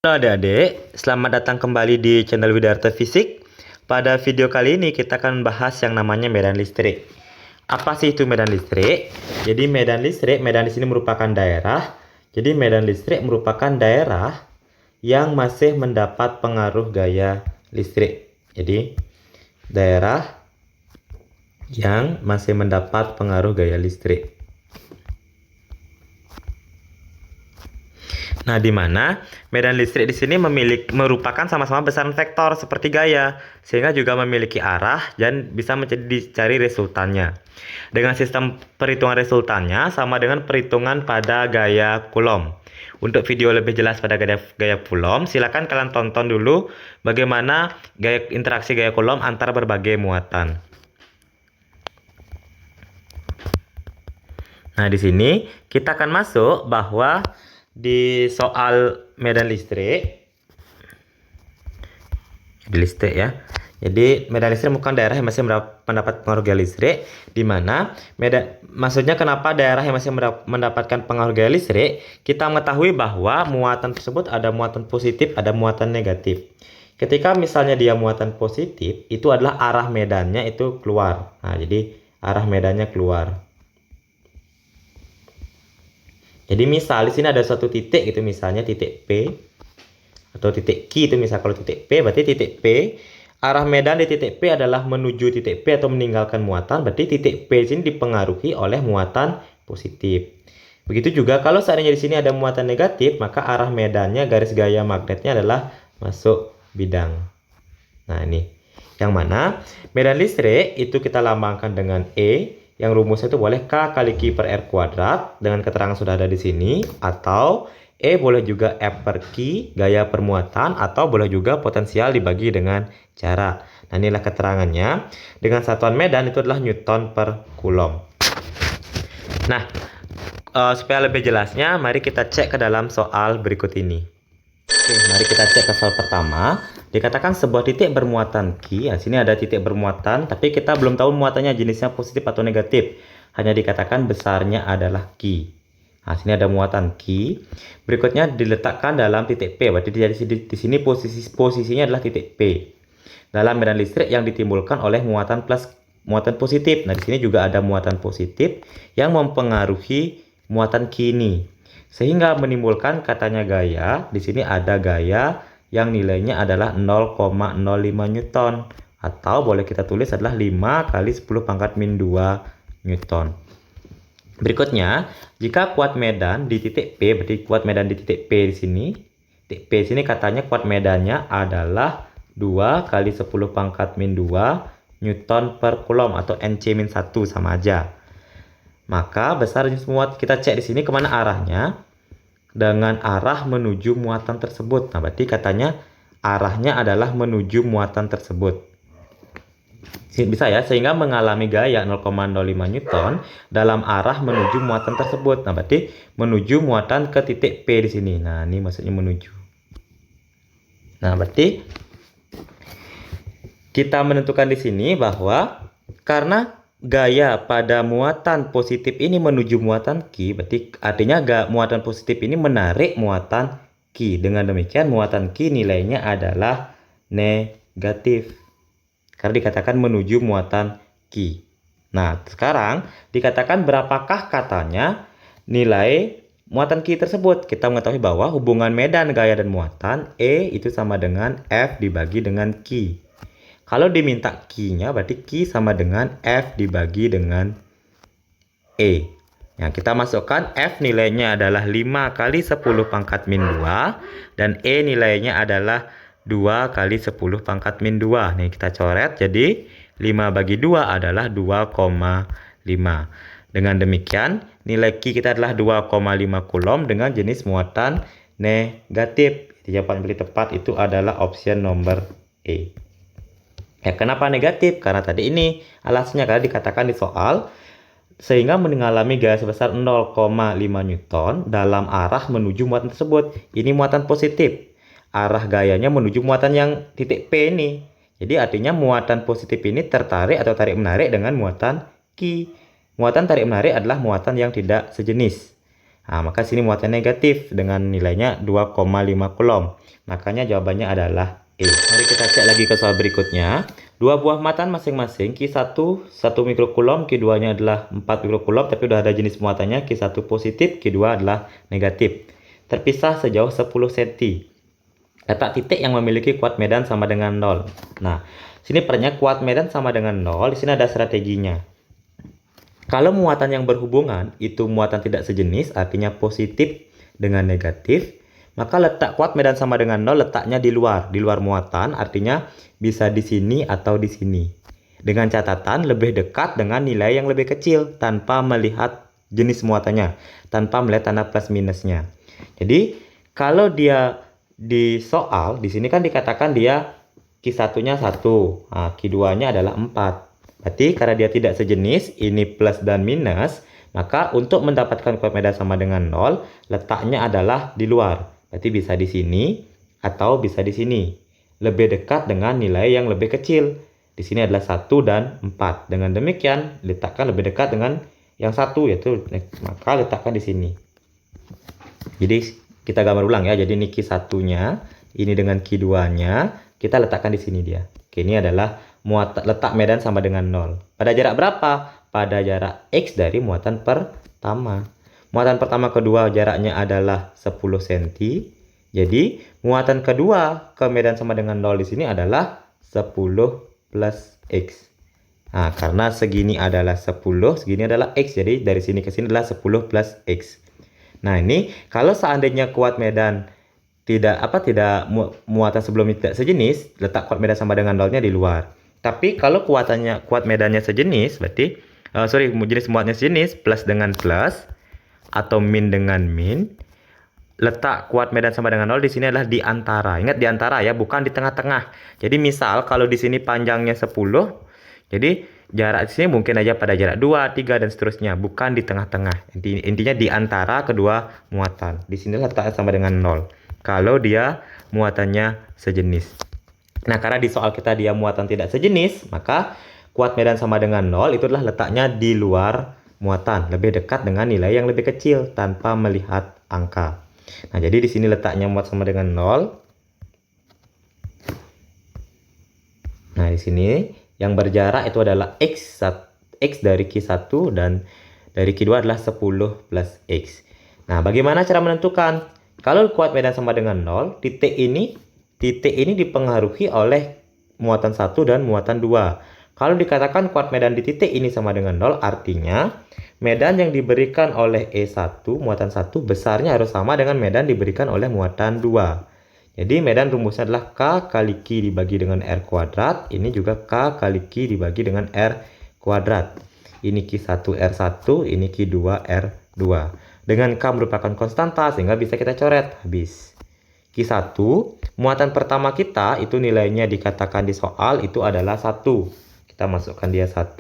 Halo adik-adik, selamat datang kembali di channel Widarta Fisik. Pada video kali ini kita akan membahas yang namanya medan listrik. Apa sih itu medan listrik? Jadi medan di sini merupakan daerah. Jadi medan listrik merupakan daerah yang masih mendapat pengaruh gaya listrik. Jadi daerah yang masih mendapat pengaruh gaya listrik. Nah, di mana medan listrik di sini merupakan sama-sama besaran vektor seperti gaya, sehingga juga memiliki arah dan bisa dicari resultannya. Dengan sistem perhitungan resultannya sama dengan perhitungan pada gaya Coulomb. Untuk video lebih jelas pada gaya Coulomb, silakan kalian tonton dulu bagaimana interaksi gaya Coulomb antara berbagai muatan. Nah, di sini kita akan masuk bahwa di soal medan listrik ya. Jadi medan listrik bukan daerah yang masih mendapat pengaruh gaya listrik, di mana maksudnya kenapa daerah yang masih mendapatkan pengaruh gaya listrik? Kita mengetahui bahwa muatan tersebut ada muatan positif, ada muatan negatif. Ketika misalnya dia muatan positif, itu adalah arah medannya itu keluar. Nah, jadi arah medannya keluar. Jadi misal di sini ada suatu titik gitu, misalnya titik P atau titik Q itu misal. Kalau titik P berarti titik P, arah medan di titik P adalah menuju titik P atau meninggalkan muatan, berarti titik P sini dipengaruhi oleh muatan positif. Begitu juga kalau seandainya di sini ada muatan negatif, maka arah medannya, garis gaya magnetnya adalah masuk bidang. Nah, ini yang mana medan listrik itu kita lambangkan dengan E, yang rumusnya itu boleh K kali Q per R kuadrat dengan keterangan sudah ada di sini, atau E boleh juga F per Q gaya permuatan, atau boleh juga potensial dibagi dengan jarak. Nah, inilah keterangannya. Dengan satuan medan itu adalah Newton per Coulomb. Nah, supaya lebih jelasnya, mari kita cek ke dalam soal berikut ini. Oke, mari kita cek ke soal pertama. Dikatakan sebuah titik bermuatan Q. Nah, sini ada titik bermuatan, tapi kita belum tahu muatannya jenisnya positif atau negatif. Hanya dikatakan besarnya adalah Q. Nah, sini ada muatan Q. Berikutnya diletakkan dalam titik P. Berarti di sini posisinya adalah titik P. Dalam medan listrik yang ditimbulkan oleh muatan positif. Nah, di sini juga ada muatan positif yang mempengaruhi muatan Q ini. Sehingga menimbulkan katanya gaya. Di sini ada gaya yang nilainya adalah 0,05 Newton, atau boleh kita tulis adalah 5 kali 10 pangkat min 2 Newton. Berikutnya, jika kuat medan di titik P, berarti kuat medan di titik P di sini. Titik P sini katanya kuat medannya adalah 2 kali 10 pangkat min 2 Newton per Coulomb, atau NC-1 sama aja. Maka besar semua kita cek di sini kemana arahnya, dengan arah menuju muatan tersebut. Nah, berarti katanya arahnya adalah menuju muatan tersebut. Bisa ya, sehingga mengalami gaya 0,05 Newton dalam arah menuju muatan tersebut. Nah, berarti menuju muatan ke titik P di sini. Nah, ini maksudnya menuju. Nah, berarti kita menentukan di sini bahwa karena gaya pada muatan positif ini menuju muatan Q, berarti artinya muatan positif ini menarik muatan Q. Dengan demikian muatan Q nilainya adalah negatif, karena dikatakan menuju muatan Q. Nah, sekarang dikatakan berapakah katanya nilai muatan Q tersebut. Kita mengetahui bahwa hubungan medan gaya dan muatan E itu sama dengan F dibagi dengan Q. Kalau diminta Q-nya, berarti Q sama dengan F dibagi dengan E. Nah, kita masukkan F nilainya adalah 5 kali 10 pangkat min 2. Dan E nilainya adalah 2 kali 10 pangkat min 2. Nih, kita coret. Jadi, 5 bagi 2 adalah 2,5. Dengan demikian, nilai Q kita adalah 2,5 Coulomb dengan jenis muatan negatif. Jawaban paling tepat itu adalah option nomor E. Ya, kenapa negatif? Karena tadi ini alasannya karena dikatakan di soal, sehingga mengalami gaya sebesar 0,5 Newton dalam arah menuju muatan tersebut. Ini muatan positif. Arah gayanya menuju muatan yang titik P ini. Jadi artinya muatan positif ini tertarik atau tarik-menarik dengan muatan Q. Muatan tarik-menarik adalah muatan yang tidak sejenis. Nah, maka sini muatan negatif dengan nilainya 2,5 coulomb. Makanya jawabannya adalah E. Mari kita cek lagi ke soal berikutnya. Dua buah muatan masing-masing Q1 1 mikrocoulomb, Q2-nya adalah 4 mikrocoulomb, tapi udah ada jenis muatannya, Q1 positif, Q2 adalah negatif. Terpisah sejauh 10 cm. Letak titik yang memiliki kuat medan sama dengan 0. Nah, sini perannya kuat medan sama dengan 0, di sini ada strateginya. Kalau muatan yang berhubungan itu muatan tidak sejenis, artinya positif dengan negatif, maka letak kuat medan sama dengan 0 letaknya di luar muatan, artinya bisa di sini atau di sini. Dengan catatan lebih dekat dengan nilai yang lebih kecil tanpa melihat jenis muatannya, tanpa melihat tanda plus minusnya. Jadi, kalau dia di soal, di sini kan dikatakan dia Q1-nya 1, nah, Q2-nya adalah 4. Berarti karena dia tidak sejenis, ini plus dan minus, maka untuk mendapatkan kuat medan sama dengan 0, letaknya adalah di luar. Berarti bisa di sini atau bisa di sini. Lebih dekat dengan nilai yang lebih kecil. Di sini adalah 1 dan 4. Dengan demikian, letakkan lebih dekat dengan yang 1, yaitu maka letakkan di sini. Jadi kita gambar ulang ya. Jadi ini Q1-nya, ini dengan Q2-nya, kita letakkan di sini dia. Oke, ini adalah letak medan sama dengan 0. Pada jarak berapa? Pada jarak X dari muatan pertama. Muatan pertama kedua jaraknya adalah 10 cm. Jadi muatan kedua ke medan sama dengan 0 di sini adalah 10 plus X. Nah, karena segini adalah 10, segini adalah X. Jadi dari sini ke sini adalah 10 plus X. Nah, ini kalau seandainya kuat medan tidak muatan sebelumnya tidak sejenis, letak kuat medan sama dengan 0-nya di luar. Tapi kalau kuat medannya sejenis, berarti jenis muatnya sejenis, plus dengan plus atau min dengan min, letak kuat medan sama dengan 0 di sini adalah di antara. Ingat di antara ya, bukan di tengah-tengah. Jadi misal kalau di sini panjangnya 10, jadi jarak di sini mungkin aja pada jarak 2, 3 dan seterusnya, bukan di tengah-tengah. Intinya di antara kedua muatan. Di sini letaknya sama dengan 0. Kalau dia muatannya sejenis. Nah, karena di soal kita dia muatan tidak sejenis, maka kuat medan sama dengan 0 itu adalah letaknya di luar muatan, lebih dekat dengan nilai yang lebih kecil tanpa melihat angka. Nah, jadi di sini letaknya muat sama dengan 0. Nah, di sini yang berjarak itu adalah X dari Q1 dan dari Q2 adalah 10 plus X. Nah, bagaimana cara menentukan? Kalau kuat medan sama dengan 0, titik ini dipengaruhi oleh muatan 1 dan muatan 2. Kalau dikatakan kuat medan di titik ini sama dengan 0, artinya medan yang diberikan oleh E1, muatan 1, besarnya harus sama dengan medan diberikan oleh muatan 2. Jadi medan rumusnya adalah K kali Q dibagi dengan R kuadrat. Ini juga K kali Q dibagi dengan R kuadrat. Ini Q1 R1, ini Q2 R2. Dengan K merupakan konstanta sehingga bisa kita coret. Habis. Q1, muatan pertama kita itu nilainya dikatakan di soal itu adalah 1. Kita masukkan dia 1.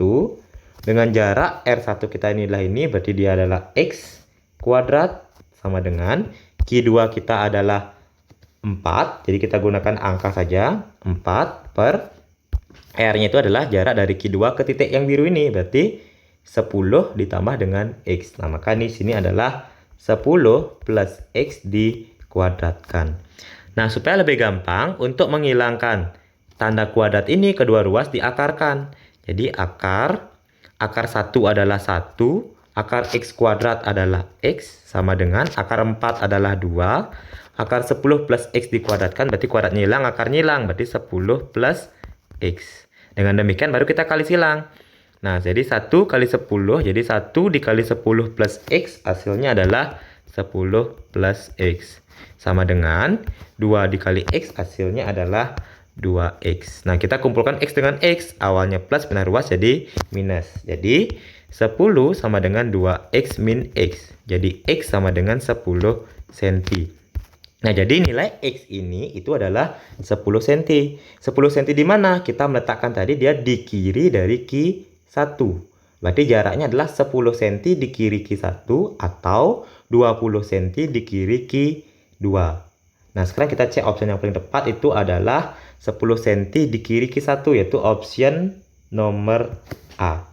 Dengan jarak R1 kita inilah ini, berarti dia adalah X kuadrat sama dengan Q2 kita adalah 4. Jadi kita gunakan angka saja. 4 per R-nya itu adalah jarak dari Q2 ke titik yang biru ini. Berarti 10 ditambah dengan X. Nah, maka di sini adalah 10 plus X dikuadratkan. Nah, supaya lebih gampang untuk menghilangkan tanda kuadrat ini kedua ruas diakarkan. Jadi akar 1 adalah 1, akar X kuadrat adalah X sama dengan akar 4 adalah 2, akar 10 plus X dikuadratkan berarti kuadratnya hilang, akarnya hilang berarti 10 plus X. Dengan demikian baru kita kali silang. Nah, jadi 1 kali 10, jadi 1 dikali 10 plus X hasilnya adalah 10 plus X. Sama dengan 2 dikali X hasilnya adalah 2X. Nah, kita kumpulkan X dengan X. Awalnya plus, pindah ruas jadi minus. Jadi 10 sama dengan 2X min X. Jadi X sama dengan 10 cm. Nah, jadi nilai X ini itu adalah 10 cm. 10 cm di mana? Kita meletakkan tadi dia di kiri dari Q1. Berarti jaraknya adalah 10 cm di kiri Q1 atau 20 cm di kiri Q2. Nah, sekarang kita cek opsi yang paling tepat itu adalah 10 cm di kiri Q1, yaitu option nomor A.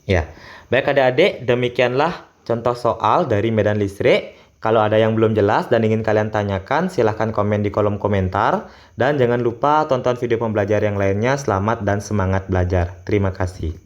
Ya, baik adik-adik, demikianlah contoh soal dari medan listrik. Kalau ada yang belum jelas dan ingin kalian tanyakan, silahkan komen di kolom komentar. Dan jangan lupa tonton video pembelajar yang lainnya. Selamat dan semangat belajar. Terima kasih.